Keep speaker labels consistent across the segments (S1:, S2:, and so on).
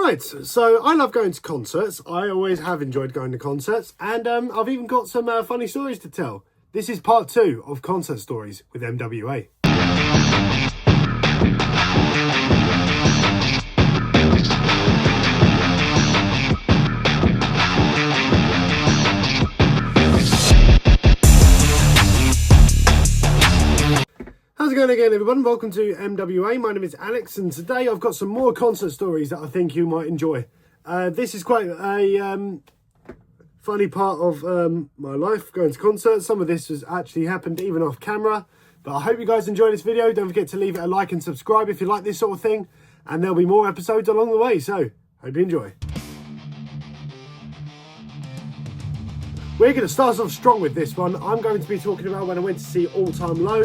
S1: Right, so I love going to concerts. I always have enjoyed going to concerts, and I've even got some funny stories to tell. This is part 2 of Concert Stories with MWA. How's it going again, everyone? Welcome to MWA. My name is Alex, and today I've got some more concert stories that I think you might enjoy. This is quite a funny part of my life, going to concerts. Some of this has actually happened even off camera, but I hope you guys enjoy this video. Don't forget to leave it a like and subscribe if you like this sort of thing, and there'll be more episodes along the way, so hope you enjoy. We're going to start off strong with this one. I'm going to be talking about when I went to see All Time Low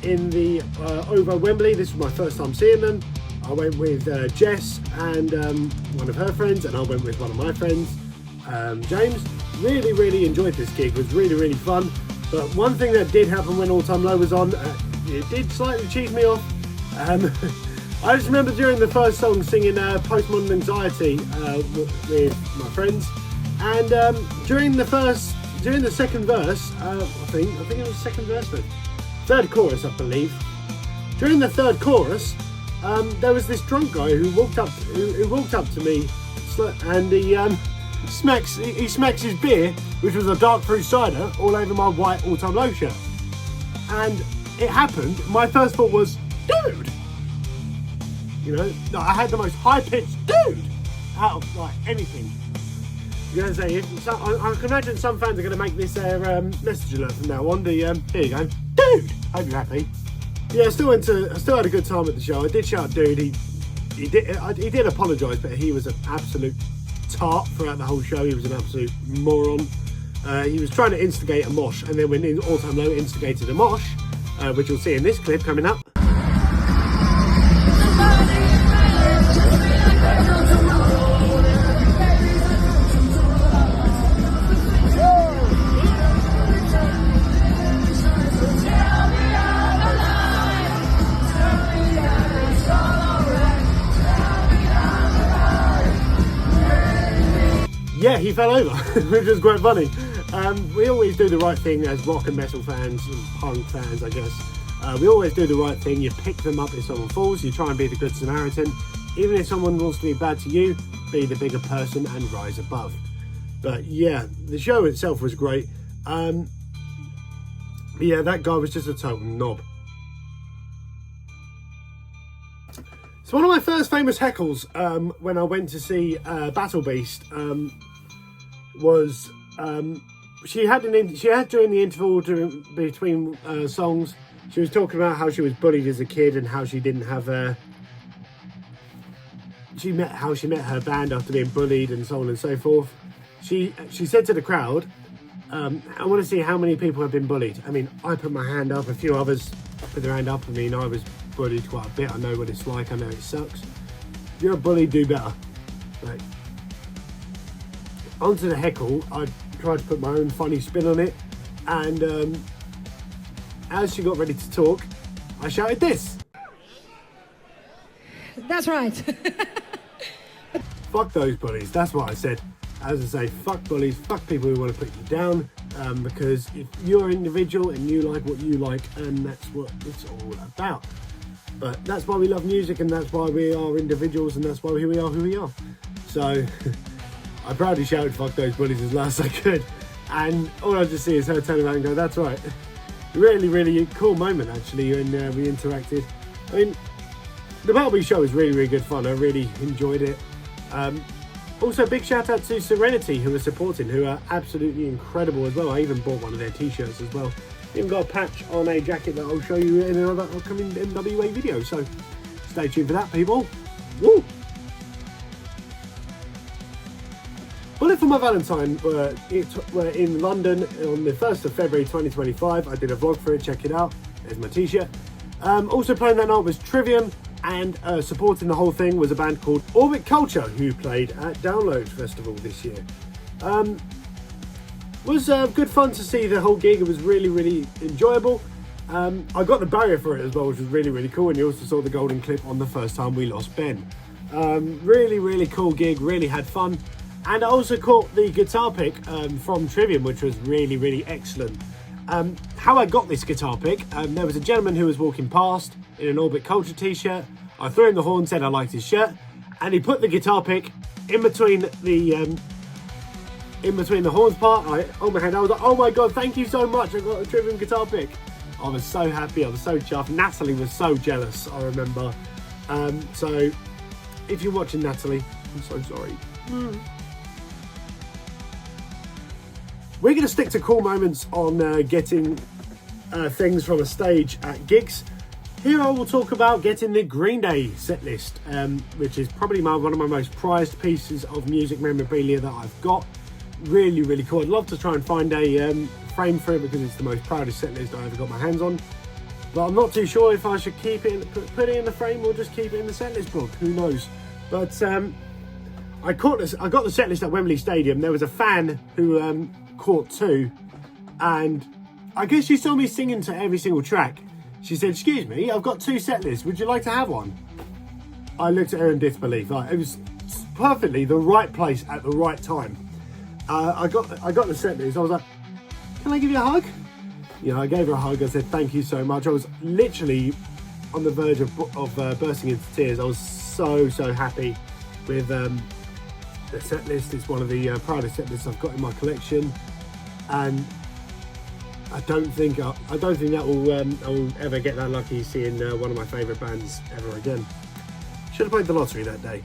S1: in the over Wembley. This was my first time seeing them. I went with Jess and one of her friends, and I went with one of my friends, James. Really enjoyed this gig. It was really fun. But one thing that did happen when All Time Low was on, it did slightly cheese me off. I just remember during the first song singing Postmodern Anxiety with my friends, and during the second verse, I think it was the second verse, but third chorus, I believe. During the third chorus, there was this drunk guy who walked up to me, and he smacks his beer, which was a dark fruit cider, all over my white All Time Low shirt. And it happened. My first thought was, dude. You know, I had the most high-pitched dude out of like anything. You're going to say, I can imagine some fans are going to make this their message alert from now on. Here you go, dude. Hope you're happy. Yeah, I still had a good time at the show. I did shout dude. He did apologise, but he was an absolute tart throughout the whole show. He was an absolute moron. He was trying to instigate a mosh, and then when All Time Low instigated a mosh, which you'll see in this clip coming up. Yeah, he fell over, which was quite funny. We always do the right thing as rock and metal fans and punk fans, I guess. We always do the right thing. You pick them up if someone falls. You try and be the good Samaritan. Even if someone wants to be bad to you, be the bigger person and rise above. But yeah, the show itself was great. Yeah, that guy was just a total knob. So one of my first famous heckles when I went to see Battle Beast was she had during the interval between songs, she was talking about how she was bullied as a kid and how she didn't have she met her band after being bullied and so on and so forth. She said to the crowd, I want to see how many people have been bullied. I mean, I put my hand up, a few others put their hand up. I mean, I was bullied quite a bit. I know what it's like. I know it sucks. If you're a bully, do better. Right. Onto the heckle, I tried to put my own funny spin on it, and as she got ready to talk, I shouted this.
S2: That's right.
S1: Fuck those bullies, that's what I said. As I say, fuck bullies, fuck people who want to put you down, because if you're an individual and you like what you like, and that's what it's all about. But that's why we love music, and that's why we are individuals, and that's why we are who we are. So I proudly shouted fuck those bullies as loud as I could, and all I just see is her turn around and go, that's right. Really cool moment actually, and we interacted. I mean, the Battle Beast show was really good fun. I really enjoyed it. Also, big shout out to Serenity, who are supporting, who are absolutely incredible as well. I even bought one of their t-shirts as well. Even got a patch on a jacket that I'll show you in another upcoming MWA video, so stay tuned for that, people. Woo! Bullet for My Valentine were in London on the 1st of February 2025. I did a vlog for it, check it out. There's my t-shirt. Also playing that night was Trivium, and supporting the whole thing was a band called Orbit Culture, who played at Download Festival this year. Was good fun to see the whole gig. It was really enjoyable. I got the barrier for it as well, which was really cool, and you also saw the golden clip on the first time we lost Ben. Really cool gig, really had fun. And I also caught the guitar pick from Trivium, which was really excellent. How I got this guitar pick, there was a gentleman who was walking past in an Orbit Culture t-shirt. I threw him the horn, said I liked his shirt, and he put the guitar pick in between the horns part. I hold my hand, I was like, oh my god, thank you so much, I got a Trivium guitar pick. I was so happy, I was so chuffed. Natalie was so jealous, I remember. So if you're watching, Natalie, I'm so sorry. We're going to stick to cool moments on getting things from a stage at gigs. Here I will talk about getting the Green Day set list, which is probably one of my most prized pieces of music memorabilia that I've got. Really cool. I'd love to try and find a frame for it because it's the most proudest set list I ever got my hands on. But I'm not too sure if I should keep it, put it in the frame, or just keep it in the set list book. Who knows? But I got the set list at Wembley Stadium. There was a fan who caught two, and I guess she saw me singing to every single track. She said, "Excuse me, I've got two set lists. Would you like to have one?" I looked at her in disbelief. Like, it was perfectly the right place at the right time. I got the set list. I was like, "Can I give you a hug?" You know, I gave her a hug. I said, "Thank you so much." I was literally on the verge of bursting into tears. I was so happy with the set list. It's one of the proudest set lists I've got in my collection, and I don't think that I will ever get that lucky seeing one of my favourite bands ever again. Should have played the lottery that day.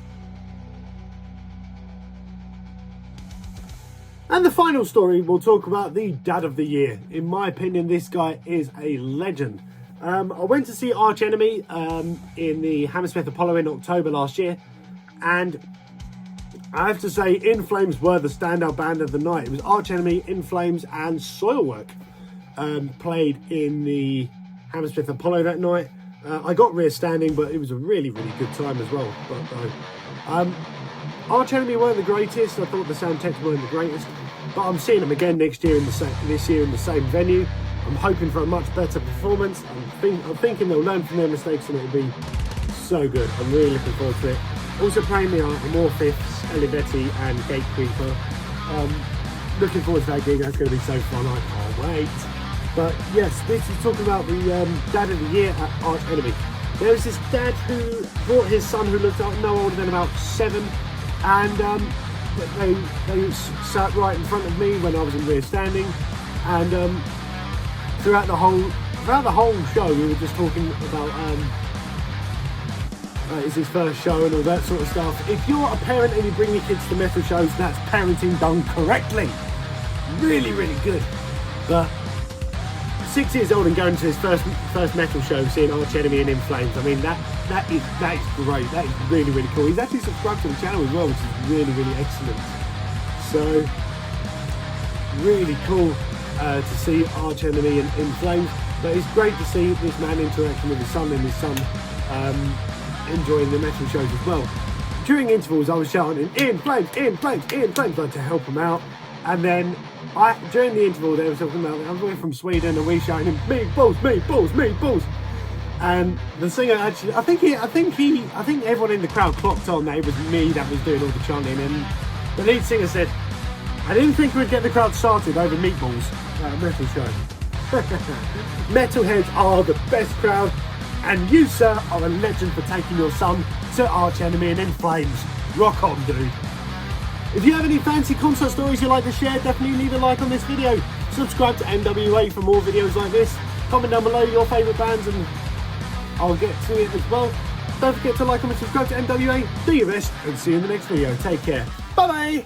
S1: And the final story, we'll talk about the Dad of the Year. In my opinion, this guy is a legend. I went to see Arch Enemy in the Hammersmith Apollo in October last year, and I have to say, In Flames were the standout band of the night. It was Arch Enemy, In Flames and Soilwork played in the Hammersmith Apollo that night. I got rear standing, but it was a really good time as well. But Arch Enemy weren't the greatest. I thought the sound techs weren't the greatest, but I'm seeing them again next year this year in the same venue. I'm hoping for a much better performance. I'm thinking they'll learn from their mistakes and it'll be so good. I'm really looking forward to it. Also playing the Amorphis, Olivetti and Gatekeeper. Looking forward to that gig. That's going to be so fun. I can't wait. But yes, this is talking about the Dad of the Year at Arch Enemy. There was this dad who brought his son, who looked no older than about 7, and they sat right in front of me when I was in rear standing, and throughout the whole show we were just talking about it's his first show and all that sort of stuff. If you're a parent and you bring your kids to metal shows, that's parenting done correctly. Really good. But 6 years old and going to his first metal show, seeing Arch Enemy and In Flames, I mean that is great. That is really cool. He's actually subscribed to the channel as well, which is really excellent. So really cool to see Arch Enemy and In Flames. But it's great to see this man interacting with his son, and his son enjoying the metal shows as well. During intervals I was shouting In Flames, In Flames, In Flames, like to help him out. And then during the interval they were talking about, I was away from Sweden and we shouting meatballs. And the singer actually, I think everyone in the crowd clocked on that it was me that was doing all the chanting, and the lead singer said, "I didn't think we'd get the crowd started over meatballs at a metal show." Metalheads are the best crowd, and you, sir, are a legend for taking your son to Arch Enemy and In Flames. Rock on, dude. If you have any fancy concert stories you'd like to share, definitely leave a like on this video. Subscribe to MWA for more videos like this. Comment down below your favourite bands and I'll get to it as well. Don't forget to like, comment, subscribe to MWA. Do your best and see you in the next video. Take care. Bye bye.